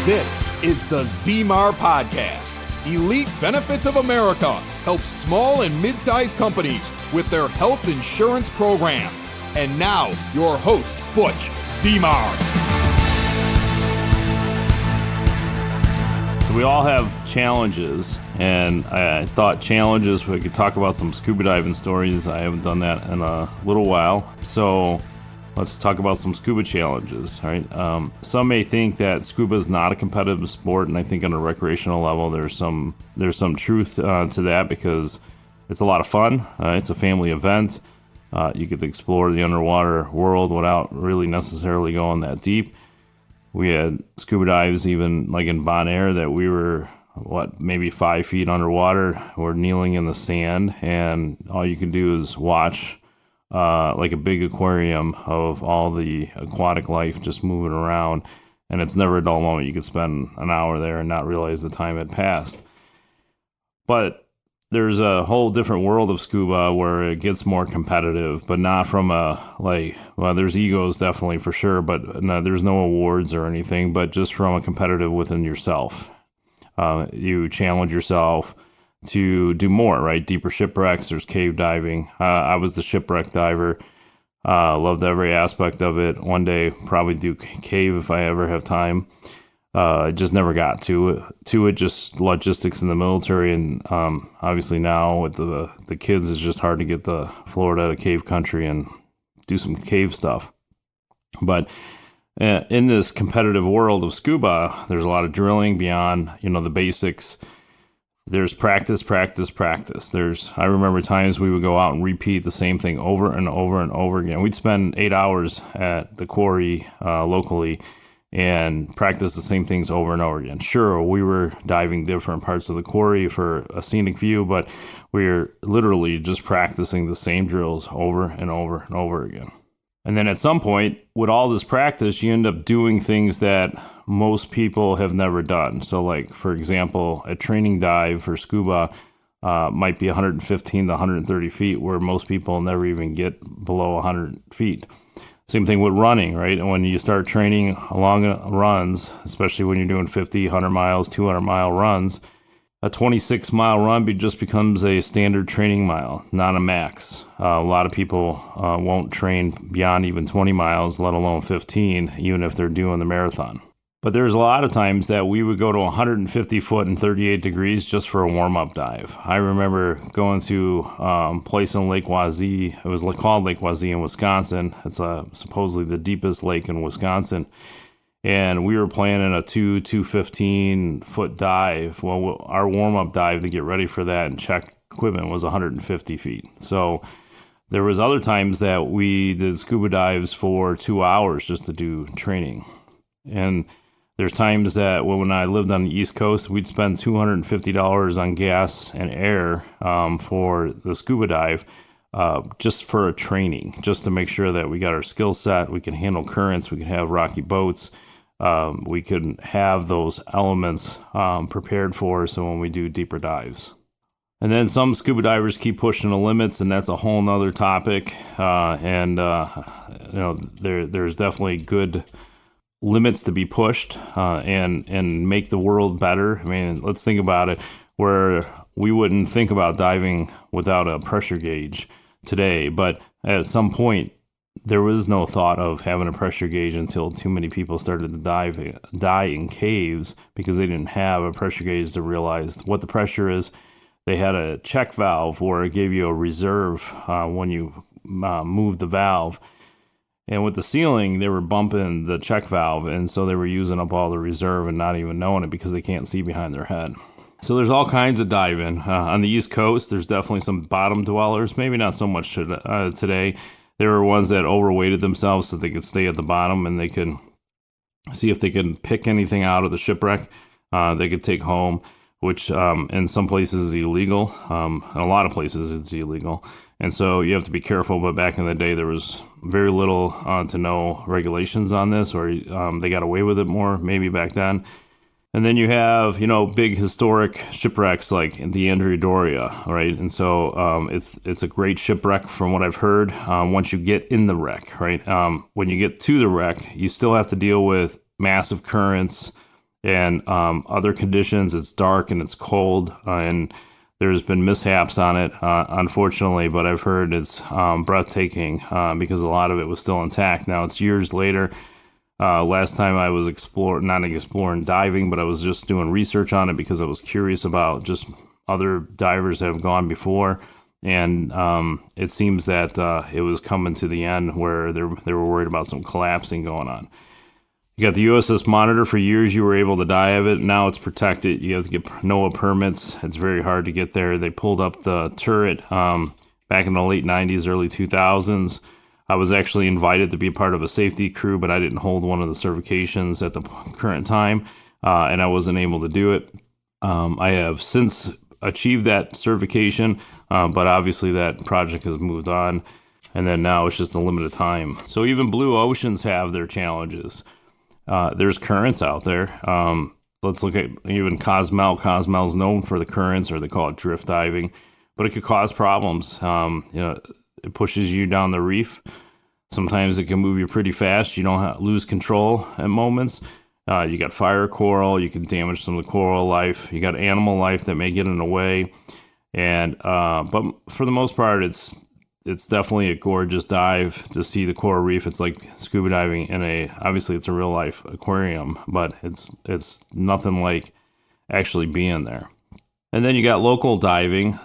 This is the Zemar Podcast. Elite Benefits of America helps small and mid-sized companies with their health insurance programs. And now, your host, Butch Zemar. So we all have challenges, and I thought challenges, we could talk about some scuba diving stories. I haven't done that in a little while. So let's talk about some scuba challenges, right? Some may think that scuba is not a competitive sport, and I think on a recreational level, there's some truth to that because it's a lot of fun. It's a family event. You get to explore the underwater world without really necessarily going that deep. We had scuba dives even like in Bonaire that we were, maybe 5 feet underwater. We're kneeling in the sand, and all you can do is watch like a big aquarium of all the aquatic life just moving around, and it's never a dull moment. You could spend an hour there and not realize the time had passed. But there's a whole different world of scuba where it gets more competitive, but not from there's egos definitely for sure, but no, there's no awards or anything, but just from a competitive within yourself. You challenge yourself to do more, right? Deeper shipwrecks, there's cave diving. I was the shipwreck diver. Loved every aspect of it. One day, probably do cave if I ever have time. I just never got to it, just logistics in the military. And obviously now with the kids, it's just hard to get to Florida, to cave country, and do some cave stuff. But in this competitive world of scuba, there's a lot of drilling beyond, the basics. There's practice. I remember times we would go out and repeat the same thing over and over and over again. We'd spend 8 hours at the quarry locally and practice the same things over and over again. Sure, we were diving different parts of the quarry for a scenic view, but we were literally just practicing the same drills over and over and over again. And then at some point, with all this practice, you end up doing things that most people have never done. So like, for example, a training dive for scuba might be 115 to 130 feet, where most people never even get below 100 feet. Same thing with running, right? And when you start training long runs, especially when you're doing 50, 100 miles, 200-mile runs, a 26-mile run just becomes a standard training mile, not a max. A lot of people won't train beyond even 20 miles, let alone 15, even if they're doing the marathon. But there's a lot of times that we would go to 150 foot and 38 degrees just for a warm-up dive. I remember going to a place in Lake Wazee. It was called Lake Wazee in Wisconsin. It's supposedly the deepest lake in Wisconsin. And we were planning a 215-foot dive. Well, our warm-up dive to get ready for that and check equipment was 150 feet. So there was other times that we did scuba dives for 2 hours just to do training. And there's times that when I lived on the East Coast, we'd spend $250 on gas and air for the scuba dive just for a training, just to make sure that we got our skill set, we can handle currents, we can have rocky boats, we can have those elements prepared for us so when we do deeper dives. And then some scuba divers keep pushing the limits, and that's a whole nother topic. There's definitely good limits to be pushed and make the world better. I mean, let's think about it, where we wouldn't think about diving without a pressure gauge today, but at some point there was no thought of having a pressure gauge until too many people started to die in caves because they didn't have a pressure gauge to realize what the pressure is. They had a check valve where it gave you a reserve when you moved the valve. And with the ceiling, they were bumping the check valve, and so they were using up all the reserve and not even knowing it because they can't see behind their head. So there's all kinds of diving. On the East Coast, there's definitely some bottom dwellers, maybe not so much today. There were ones that overweighted themselves so they could stay at the bottom and they could see if they could pick anything out of the shipwreck they could take home, which in some places is illegal. In a lot of places it's illegal. And so you have to be careful, but back in the day, there was very little to no regulations on this, or they got away with it more, maybe back then. And then you have, big historic shipwrecks like the Andrea Doria, right? And so it's a great shipwreck from what I've heard once you get in the wreck, right? When you get to the wreck, you still have to deal with massive currents. and other conditions. It's dark and it's cold, and there's been mishaps on it, unfortunately, but I've heard it's breathtaking because a lot of it was still intact. Now, it's years later. Last time I was not exploring diving, but I was just doing research on it because I was curious about just other divers that have gone before. And it seems that it was coming to the end where they were worried about some collapsing going on. You got the USS Monitor. For years, you were able to dive it. Now it's protected. You have to get NOAA permits. It's very hard to get there. They pulled up the turret back in the late 90s, early 2000s. I was actually invited to be part of a safety crew, but I didn't hold one of the certifications at the current time, and I wasn't able to do it. I have since achieved that certification, but obviously that project has moved on, and then now it's just a limited time. So even blue oceans have their challenges. There's currents out there. Let's look at even Cozumel. Cozumel's known for the currents, or they call it drift diving, but it could cause problems. It pushes you down the reef. Sometimes it can move you pretty fast. You don't lose control at moments. You got fire coral. You can damage some of the coral life. You got animal life that may get in the way. And but for the most part, it's definitely a gorgeous dive to see the coral reef. It's like scuba diving obviously it's a real life aquarium, but it's nothing like actually being there. And then you got local diving.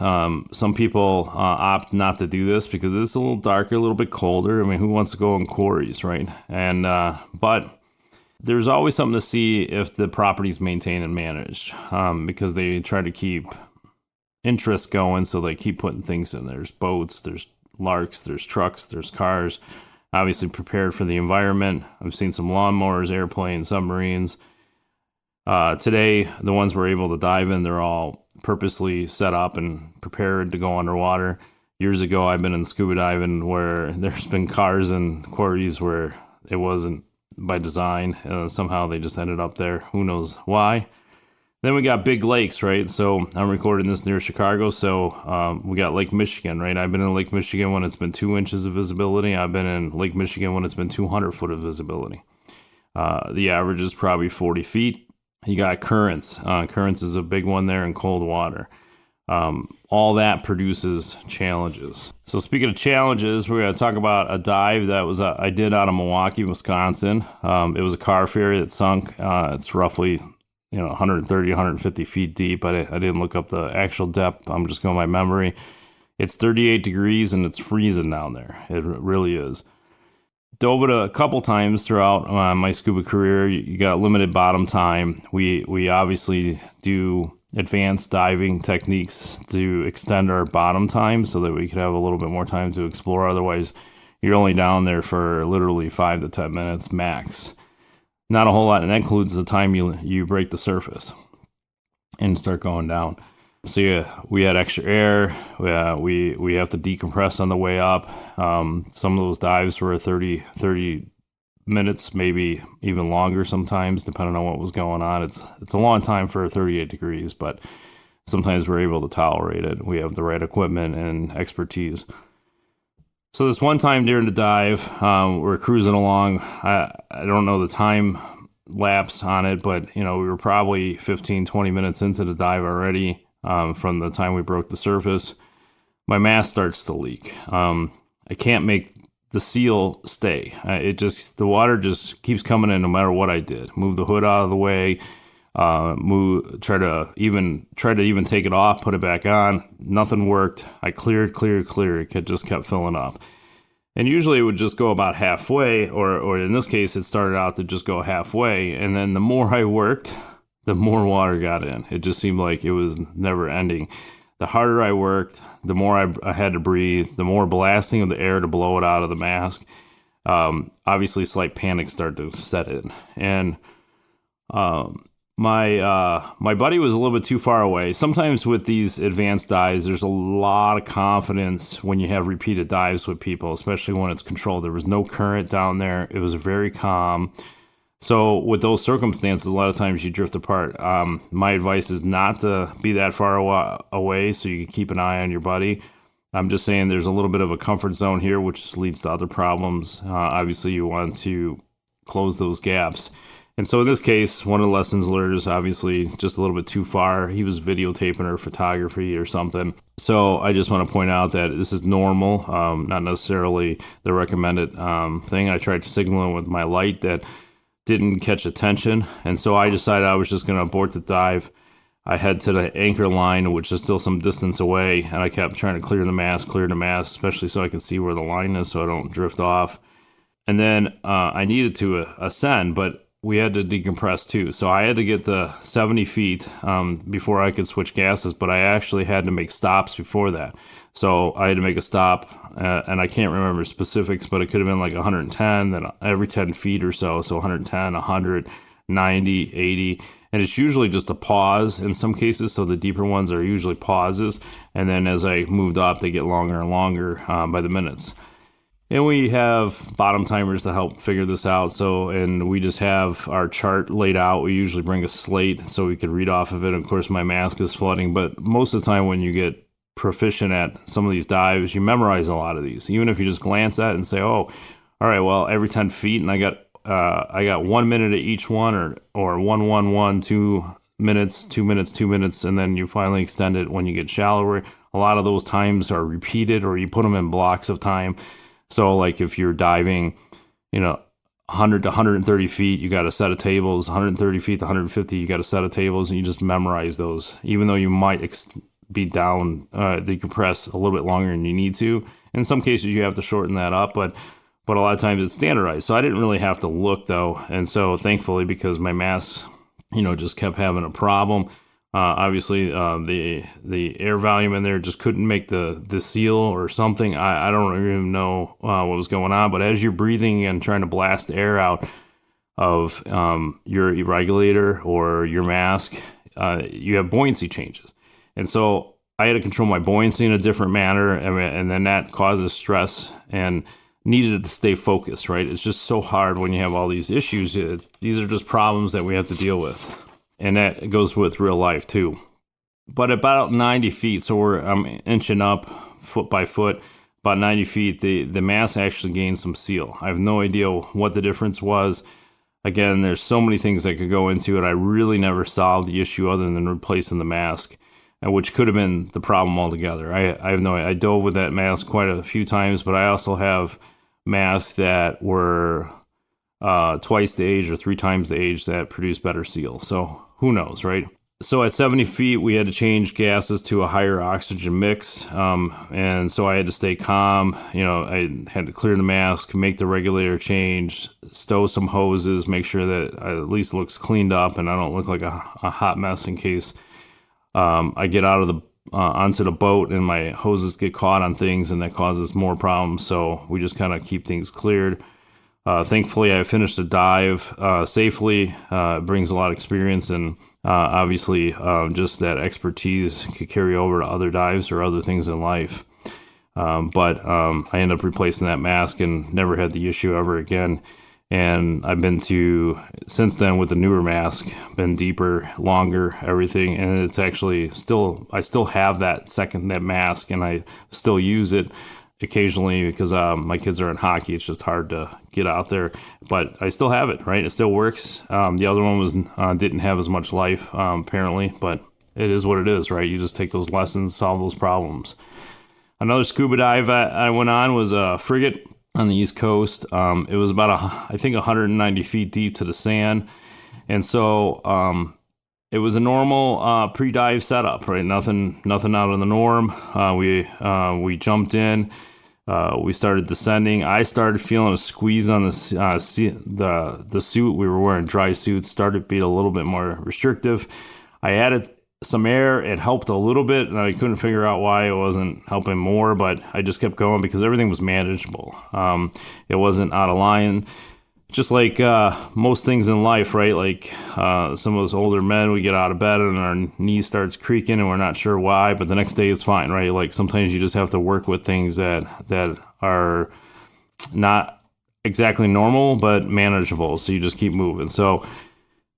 Some people opt not to do this because it's a little darker, a little bit colder. I mean, who wants to go in quarries, right? And but there's always something to see if the property's maintained and managed, because they try to keep interest going, so they keep putting things in. There's boats, there's larks, there's trucks, there's cars. Obviously prepared for the environment. I've seen some lawnmowers, airplanes, submarines. Today, the ones we're able to dive in, they're all purposely set up and prepared to go underwater. Years ago, I've been in scuba diving where there's been cars and quarries where it wasn't by design. Somehow they just ended up there. Who knows why? Then we got big lakes, right? So I'm recording this near Chicago. So we got Lake Michigan, right? I've been in Lake Michigan when it's been 2 inches of visibility. I've been in Lake Michigan when it's been 200 foot of visibility. The average is probably 40 feet. You got currents. Currents is a big one there in cold water. All that produces challenges. So speaking of challenges, we're going to talk about a dive that I did out of Milwaukee, Wisconsin. It was a car ferry that sunk. It's roughly 130, 150 feet deep. I didn't look up the actual depth. I'm just going by memory. It's 38 degrees and it's freezing down there. It really is. Dove it a couple times throughout my scuba career. You got limited bottom time. We obviously do advanced diving techniques to extend our bottom time so that we could have a little bit more time to explore. Otherwise, you're only down there for literally 5 to 10 minutes max. Not a whole lot, and that includes the time you break the surface and start going down. So yeah, we had extra air. We have to decompress on the way up. Some of those dives were 30 minutes, maybe even longer sometimes, depending on what was going on. It's a long time for 38 degrees, but sometimes we're able to tolerate it. We have the right equipment and expertise. So this one time during the dive, we're cruising along. I don't know the time lapse on it, but we were probably 15, 20 minutes into the dive already. From the time we broke the surface, my mask starts to leak. I can't make the seal stay. The water just keeps coming in no matter what I did. Move the hood out of the way, try to even take it off, put it back on. Nothing worked. I cleared. It just kept filling up. And usually it would just go about halfway, or in this case, it started out to just go halfway. And then the more I worked, the more water got in. It just seemed like it was never ending. The harder I worked, the more I had to breathe, the more blasting of the air to blow it out of the mask. Obviously, slight panic started to set in. And my buddy was a little bit too far away. Sometimes with these advanced dives, there's a lot of confidence when you have repeated dives with people, especially when it's controlled. There was no current down there. It was very calm. So with those circumstances, a lot of times you drift apart. My advice is not to be that far away so you can keep an eye on your buddy. I'm just saying there's a little bit of a comfort zone here, which leads to other problems. Obviously, you want to close those gaps. And so in this case, one of the lessons learned is obviously just a little bit too far. He was videotaping her photography or something. So I just want to point out that this is normal, not necessarily the recommended thing. I tried to signal him with my light that didn't catch attention. And so I decided I was just going to abort the dive. I head to the anchor line, which is still some distance away, and I kept trying to clear the mast, especially so I can see where the line is so I don't drift off. And then I needed to ascend, but we had to decompress too. So I had to get to 70 feet before I could switch gases, but I actually had to make stops before that. So I had to make a stop, and I can't remember specifics, but it could have been like 110, then every 10 feet or so. So 110, 100, 90, 80. And it's usually just a pause in some cases. So the deeper ones are usually pauses. And then as I moved up, they get longer and longer by the minutes. And we have bottom timers to help figure this out. And we just have our chart laid out. We usually bring a slate so we can read off of it. Of course, my mask is flooding. But most of the time when you get proficient at some of these dives, you memorize a lot of these. Even if you just glance at it and say, oh, all right, well, every 10 feet, and I got 1 minute at each one, or 1, 1, 1, 2 minutes, 2 minutes, 2 minutes, and then you finally extend it when you get shallower. A lot of those times are repeated, or you put them in blocks of time. So like if you're diving, 100 to 130 feet, you got a set of tables. 130 feet to 150, you got a set of tables, and you just memorize those, even though you might be down, decompress a little bit longer than you need to. In some cases, you have to shorten that up, but a lot of times it's standardized. So I didn't really have to look though. And so thankfully, because my mask, just kept having a problem, obviously the air volume in there just couldn't make the seal or something. I don't even know what was going on, but as you're breathing and trying to blast the air out of your regulator or your mask, you have buoyancy changes. And so I had to control my buoyancy in a different manner, and then that causes stress and needed to stay focused, right? It's just so hard when you have all these issues. These are just problems that we have to deal with. And that goes with real life too. But about 90 feet, so I'm inching up foot by foot, about 90 feet, the mass actually gained some seal. I have no idea what the difference was. Again, there's so many things that could go into it. I really never solved the issue other than replacing the mask, which could have been the problem altogether. I have no idea. I dove with that mask quite a few times, but I also have masks that were twice the age or 3 times the age that produce better seal. So who knows, right? So at 70 feet, we had to change gases to a higher oxygen mix. And so I had to stay calm. I had to clear the mask, make the regulator change, stow some hoses, make sure that it at least looks cleaned up and I don't look like a hot mess in case I get out of the onto the boat and my hoses get caught on things and that causes more problems. So we just kind of keep things cleared. Thankfully, I finished the dive safely. It brings a lot of experience, and obviously just that expertise could carry over to other dives or other things in life. But I ended up replacing that mask and never had the issue ever again. And I've been since then with the newer mask, been deeper, longer, everything. And it's actually I still have that mask, and I still use it occasionally because my kids are in hockey. It's just hard to get out there, but I still have it, right? It still works. The other one didn't have as much life, apparently, but it is what it is, right? You just take those lessons, solve those problems. Another scuba dive I went on was a frigate on the East Coast. It was about, I think, 190 feet deep to the sand. And so it was a normal pre-dive setup, right? Nothing out of the norm. We jumped in. We started descending. I started feeling a squeeze on the suit. We were wearing dry suits. Started being a little bit more restrictive. I added some air. It helped a little bit, and I couldn't figure out why it wasn't helping more, but I just kept going because everything was manageable. It wasn't out of line. Just like most things in life, right? Like some of us older men, we get out of bed and our knee starts creaking and we're not sure why, but the next day it's fine, right? Like sometimes you just have to work with things that are not exactly normal, but manageable. So you just keep moving. So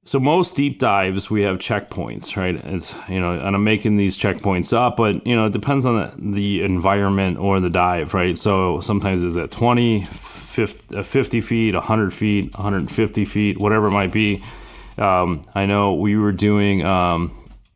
So most deep dives, we have checkpoints, right? It's, and I'm making these checkpoints up, but, it depends on the environment or the dive, right? So sometimes it's at 20, 50 feet, 100 feet, 150 feet, whatever it might be. I know we were doing,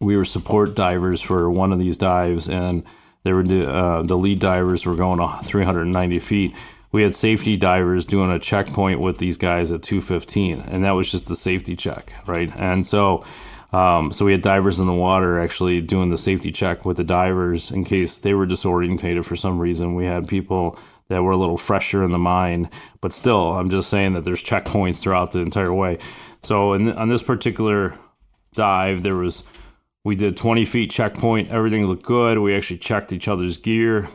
we were support divers for one of these dives, and they were the lead divers were going 390 feet. We had safety divers doing a checkpoint with these guys at 215, and that was just the safety check, right? And so we had divers in the water actually doing the safety check with the divers in case they were disorientated for some reason. We had people that were a little fresher in the mind, but still, I'm just saying that there's checkpoints throughout the entire way. So on this particular dive, we did 20 feet checkpoint. Everything looked good. We actually checked each other's gear.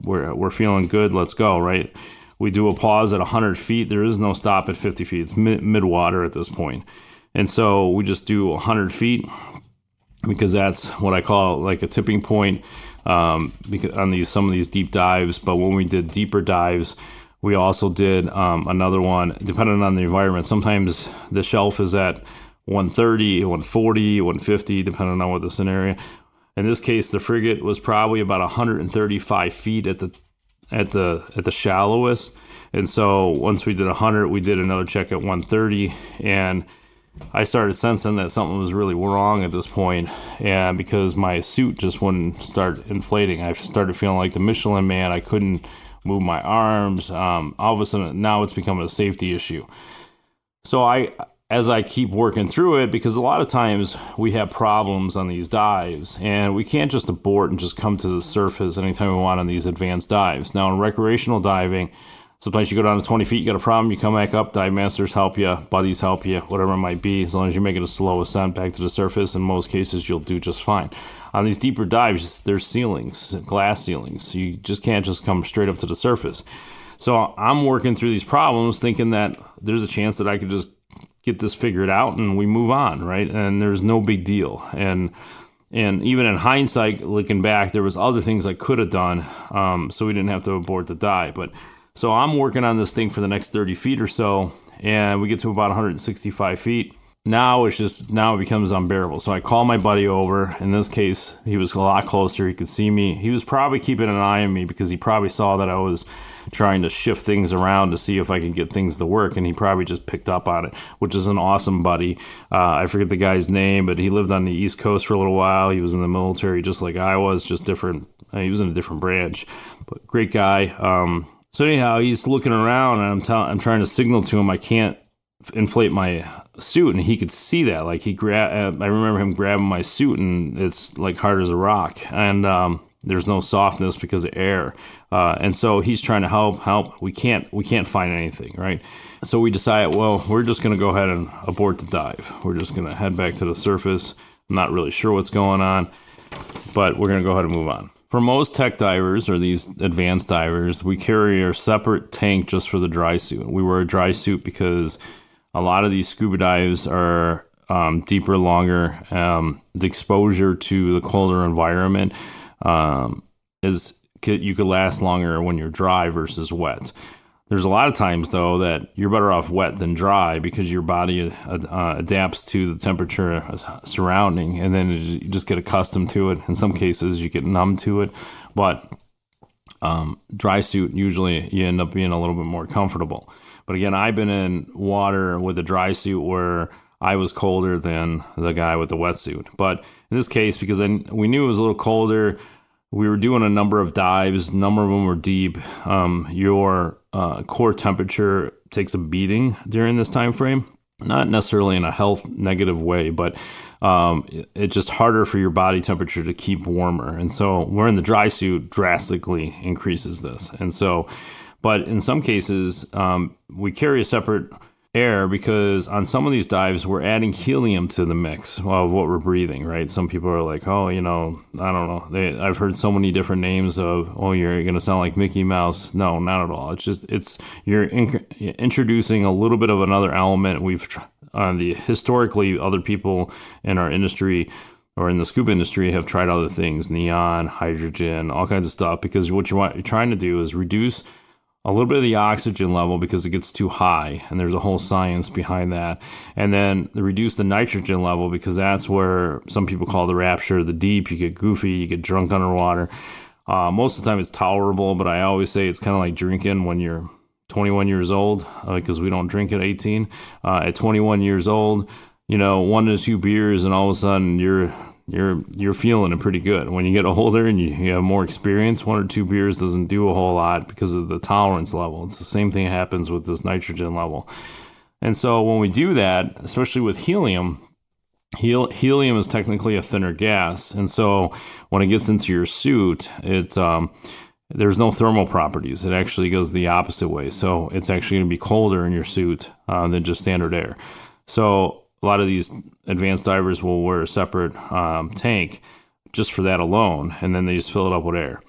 We're feeling good. Let's go, right? We do a pause at 100 feet. There is no stop at 50 feet. It's mid-water at this point. And so we just do 100 feet because that's what I call like a tipping point because on some of these deep dives. But when we did deeper dives, we also did another one, depending on the environment. Sometimes the shelf is at 130, 140, 150, depending on what the scenario. In this case, the frigate was probably about 135 feet at the shallowest. And so once we did 100, we did another check at 130, and I started sensing that something was really wrong at this point, and because my suit just wouldn't start inflating. I started feeling like the Michelin Man. I couldn't move my arms. All of a sudden, now it's becoming a safety issue. So as I keep working through it, because a lot of times we have problems on these dives, and we can't just abort and just come to the surface anytime we want on these advanced dives. Now, in recreational diving, sometimes you go down to 20 feet, you got a problem, you come back up, dive masters help you, buddies help you, whatever it might be. As long as you make it a slow ascent back to the surface, in most cases, you'll do just fine. On these deeper dives, there's ceilings, glass ceilings. You just can't just come straight up to the surface. So I'm working through these problems thinking that there's a chance that I could just get this figured out and we move on, right? And there's no big deal. And even in hindsight, looking back, there was other things I could have done, so we didn't have to abort the dive. But so I'm working on this thing for the next 30 feet or so, and we get to about 165 feet. Now it becomes unbearable. So I call my buddy over. In this case, he was a lot closer. He could see me. He was probably keeping an eye on me because he probably saw that I was trying to shift things around to see if I could get things to work, and he probably just picked up on it, which is an awesome buddy. I forget the guy's name, but he lived on the East Coast for a little while. He was in the military just like I was, just different. He was in a different branch, but great guy. So anyhow, he's looking around, and I'm trying to signal to him I can't inflate my suit, and he could see that. Like I remember him grabbing my suit, and it's like hard as a rock, and there's no softness because of air, and so he's trying to help. We can't find anything, right? So we decided, well, we're just going to go ahead and abort the dive. We're just going to head back to the surface. I'm not really sure what's going on, but we're going to go ahead and move on. For most tech divers or these advanced divers, we carry a separate tank just for the dry suit. We wear a dry suit because a lot of these scuba dives are deeper, longer. The exposure to the colder environment you could last longer when you're dry versus wet. There's a lot of times, though, that you're better off wet than dry because your body adapts to the temperature surrounding, and then you just get accustomed to it. In some cases, you get numb to it, but dry suit, usually you end up being a little bit more comfortable. But again, I've been in water with a dry suit where I was colder than the guy with the wetsuit. But in this case, because we knew it was a little colder, we were doing a number of dives. A number of them were deep. Your core temperature takes a beating during this time frame. Not necessarily in a health negative way, but it's just harder for your body temperature to keep warmer. And so wearing the dry suit drastically increases this. And so, but in some cases, we carry a separate air because on some of these dives, we're adding helium to the mix of what we're breathing, right? Some people are like, oh, I don't know. I've heard so many different names of, oh, you're going to sound like Mickey Mouse. No, not at all. You're introducing a little bit of another element. Historically, other people in our industry or in the scuba industry have tried other things, neon, hydrogen, all kinds of stuff, because what you're trying to do is reduce a little bit of the oxygen level because it gets too high, and there's a whole science behind that. And then reduce the nitrogen level because that's where some people call the rapture, the deep. You get goofy, you get drunk underwater. Most of the time it's tolerable, but I always say it's kind of like drinking when you're 21 years old, because we don't drink at 18. At 21 years old, 1 to 2 beers, and all of a sudden you're feeling it pretty good. When you get older and you have more experience, 1 or 2 beers doesn't do a whole lot because of the tolerance level. It's the same thing happens with this nitrogen level. And so when we do that, especially with helium is technically a thinner gas. And so when it gets into your suit, there's no thermal properties. It actually goes the opposite way. So it's actually going to be colder in your suit than just standard air. So a lot of these advanced divers will wear a separate tank just for that alone, and then they just fill it up with air.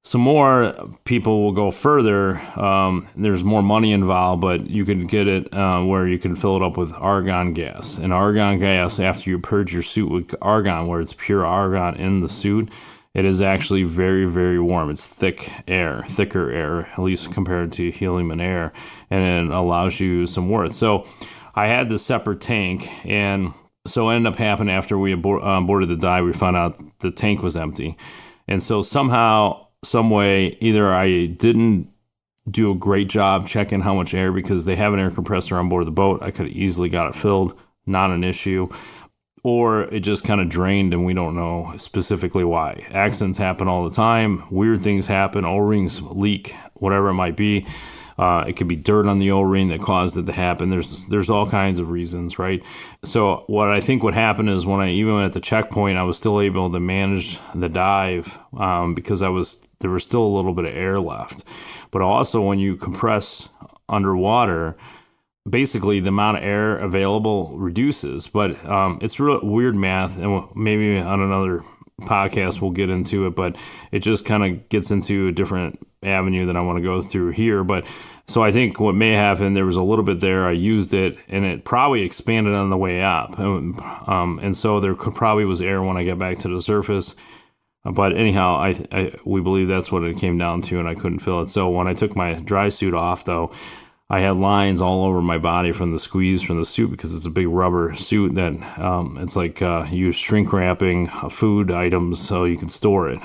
Some more people will go further. There's more money involved, but you can get it where you can fill it up with argon gas. And argon gas, after you purge your suit with argon, where it's pure argon in the suit, it is actually very, very warm. It's thicker air, at least compared to helium and air, and it allows you some worth. So I had this separate tank, and so it ended up happening after we boarded the dive, we found out the tank was empty. And so somehow, some way, either I didn't do a great job checking how much air, because they have an air compressor on board the boat. I could have easily got it filled, not an issue. Or it just kind of drained, and we don't know specifically why. Accidents happen all the time. Weird things happen. O-rings leak, whatever it might be. It could be dirt on the O-ring that caused it to happen. There's all kinds of reasons, right? So what I think would happen is when even at the checkpoint, I was still able to manage the dive because there was still a little bit of air left. But also when you compress underwater, basically the amount of air available reduces. But it's real weird math, and maybe on another podcast we'll get into it, but it just kind of gets into a different avenue that I want to go through here. But so I think what may happen, there was a little bit there, I used it, and it probably expanded on the way up, and so there probably was air when I got back to the surface. But anyhow, we believe that's what it came down to, and I couldn't fill it. So when I took my dry suit off, though, I had lines all over my body from the squeeze from the suit, because it's a big rubber suit that it's like you shrink wrapping food items so you can store it.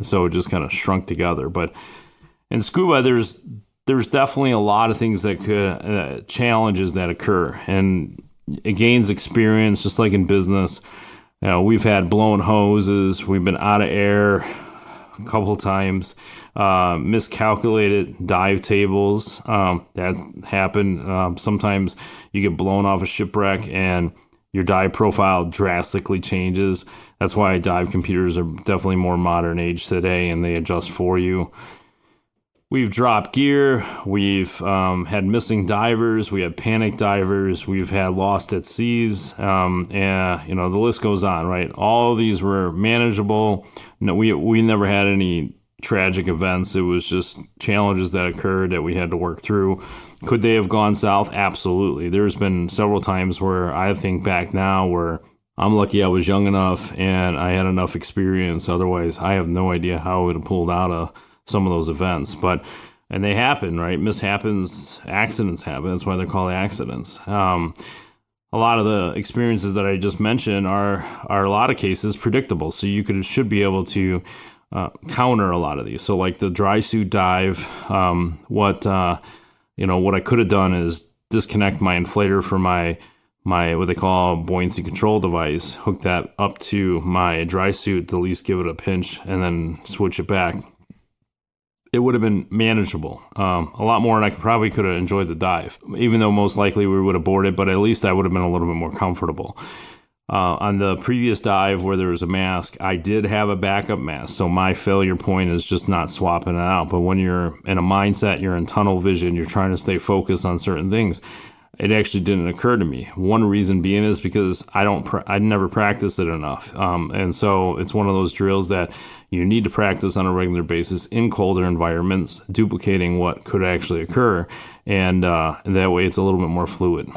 So it just kind of shrunk together. But in scuba, there's definitely a lot of things that could challenges that occur, and it gains experience, just like in business. We've had blown hoses, we've been out of air a couple times, miscalculated dive tables. That happened. Sometimes you get blown off a shipwreck and your dive profile drastically changes. That's why dive computers are definitely more modern age today, and they adjust for you. We've dropped gear. We've had missing divers. We had panic divers. We've had lost at seas. And the list goes on, right? All of these were manageable. No, we never had any tragic events. It was just challenges that occurred that we had to work through. Could they have gone south? Absolutely. There's been several times where I think back now where I'm lucky I was young enough and I had enough experience. Otherwise, I have no idea how I would have pulled out of some of those events. And they happen, right? Mishappens, accidents happen. That's why they're called accidents. A lot of the experiences that I just mentioned are a lot of cases predictable. So you should be able to counter a lot of these. So like the dry suit dive, what I could have done is disconnect my inflator from my what they call buoyancy control device, hook that up to my dry suit, to at least give it a pinch, and then switch it back. It would have been manageable a lot more, and I probably could have enjoyed the dive, even though most likely we would have boarded, but at least I would have been a little bit more comfortable. On the previous dive where there was a mask, I did have a backup mask, so my failure point is just not swapping it out. But when you're in a mindset, you're in tunnel vision, you're trying to stay focused on certain things, it actually didn't occur to me. One reason being is because I never practiced it enough. And so it's one of those drills that you need to practice on a regular basis in colder environments, duplicating what could actually occur. And that way it's a little bit more fluid.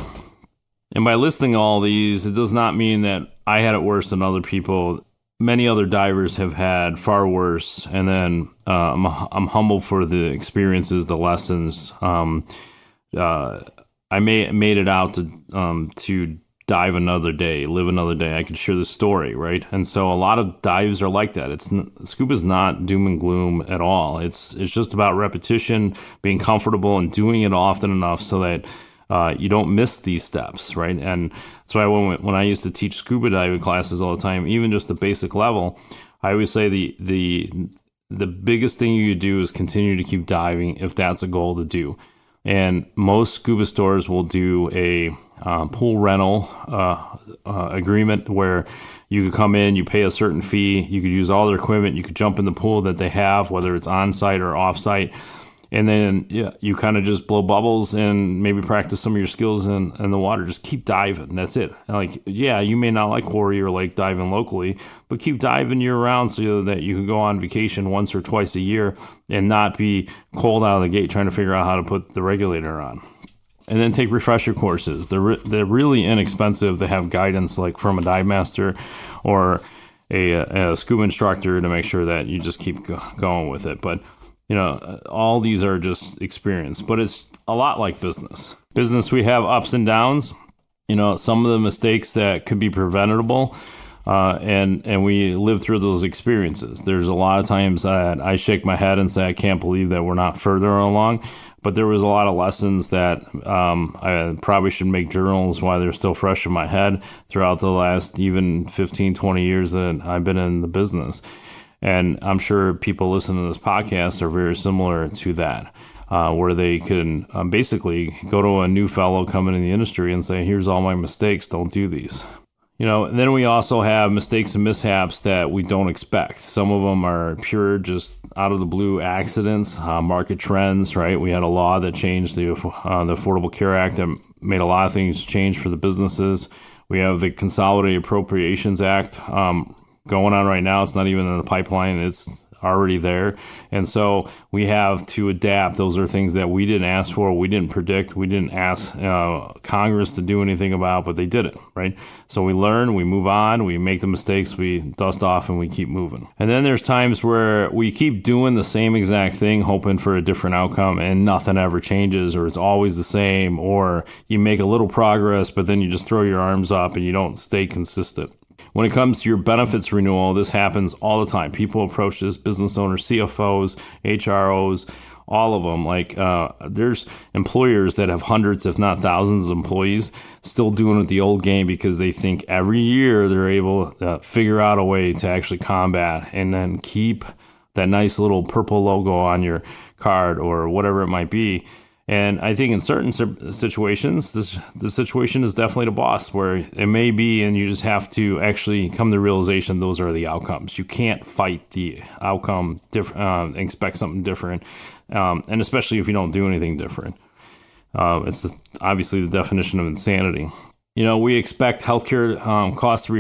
And by listing all these, it does not mean that I had it worse than other people. many other divers have had far worse. And then I'm humble for the experiences, the lessons. I made it out to dive another day, live another day. I could share the story, right? And so a lot of dives are like that. Scuba's not doom and gloom at all. It's just about repetition, being comfortable, and doing it often enough so that you don't miss these steps, right? And that's why when I used to teach scuba diving classes all the time, even just the basic level, I always say the biggest thing you could do is continue to keep diving if that's a goal to do. And most scuba stores will do a pool rental agreement where you could come in, you pay a certain fee, you could use all their equipment, you could jump in the pool that they have, whether it's on-site or off-site, and then you kind of just blow bubbles and maybe practice some of your skills in the water. Just keep diving. That's it. And you may not like quarry or lake diving locally, but keep diving year-round so that you can go on vacation once or twice a year and not be cold out of the gate trying to figure out how to put the regulator on. And then take refresher courses. They're really inexpensive. They have guidance like from a dive master or a scuba instructor to make sure that you just keep going with it. But all these are just experience, but it's a lot like business. Business, we have ups and downs. Some of the mistakes that could be preventable, and we live through those experiences. There's a lot of times that I shake my head and say, I can't believe that we're not further along. But there was a lot of lessons that I probably should make journals while they're still fresh in my head throughout the last even 15, 20 years that I've been in the business. And I'm sure people listening to this podcast are very similar to that, where they can basically go to a new fellow coming in the industry and say, here's all my mistakes, don't do these. And then we also have mistakes and mishaps that we don't expect. Some of them are pure, just out of the blue accidents, market trends, right? We had a law that changed the Affordable Care Act that made a lot of things change for the businesses. We have the Consolidated Appropriations Act going on right now. It's not even in the pipeline. It's already there. And so we have to adapt. Those are things that we didn't ask for, we didn't predict, we didn't ask Congress to do anything about, but they did it, right? So we learn, we move on, we make the mistakes, we dust off, and we keep moving. And then there's times where we keep doing the same exact thing, hoping for a different outcome, and nothing ever changes, or it's always the same, or you make a little progress, but then you just throw your arms up and you don't stay consistent. When it comes to your benefits renewal, this happens all the time. People approach this, business owners, CFOs, HROs, all of them. There's employers that have hundreds, if not thousands of employees still doing it the old game because they think every year they're able to figure out a way to actually combat and then keep that nice little purple logo on your card or whatever it might be. And I think in certain situations, the situation is definitely the boss, where it may be, and you just have to actually come to the realization those are the outcomes. You can't fight the outcome, expect something different, and especially if you don't do anything different. It's obviously the definition of insanity. We expect healthcare costs to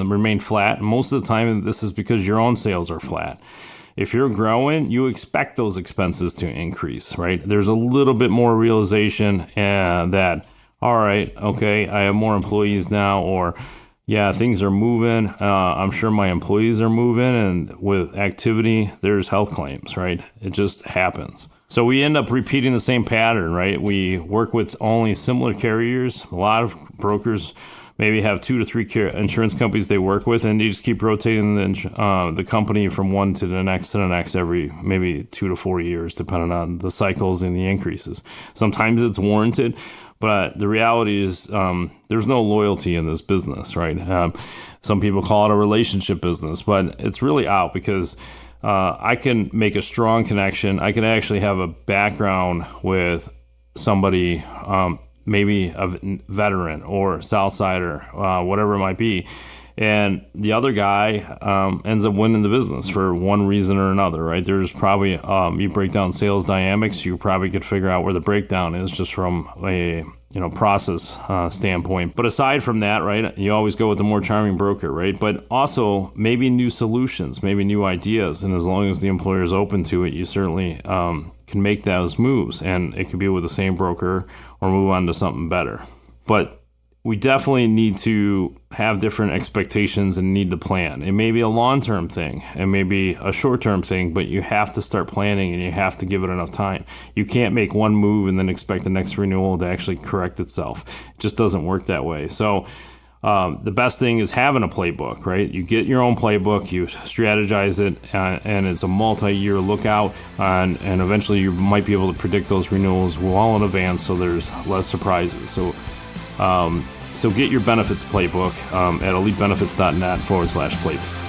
remain flat. Most of the time, this is because your own sales are flat. If you're growing, you expect those expenses to increase, right? There's a little bit more realization that, all right, okay, I have more employees now, or yeah, things are moving. I'm sure my employees are moving, and with activity, there's health claims, right? It just happens. So we end up repeating the same pattern, right? We work with only similar carriers. A lot of brokers maybe have 2 to 3 insurance companies they work with, and you just keep rotating the company from one to the next every maybe 2 to 4 years, depending on the cycles and the increases. Sometimes it's warranted, but the reality is there's no loyalty in this business, right? Some people call it a relationship business, but it's really out because I can make a strong connection. I can actually have a background with somebody, maybe a veteran or Southsider, whatever it might be. And the other guy ends up winning the business for one reason or another, right? There's probably, you break down sales dynamics, you probably could figure out where the breakdown is just from a process standpoint. But aside from that, right, you always go with the more charming broker, right? But also maybe new solutions, maybe new ideas. And as long as the employer is open to it, you certainly can make those moves. And it could be with the same broker or move on to something better. But we definitely need to have different expectations and need to plan. It may be a long-term thing, it may be a short-term thing, but you have to start planning and you have to give it enough time. You can't make one move and then expect the next renewal to actually correct itself. It just doesn't work that way. So the best thing is having a playbook, right? You get your own playbook, you strategize it, and it's a multi-year lookout, and eventually you might be able to predict those renewals well in advance so there's less surprises. So get your benefits playbook at elitebenefits.net/playbook.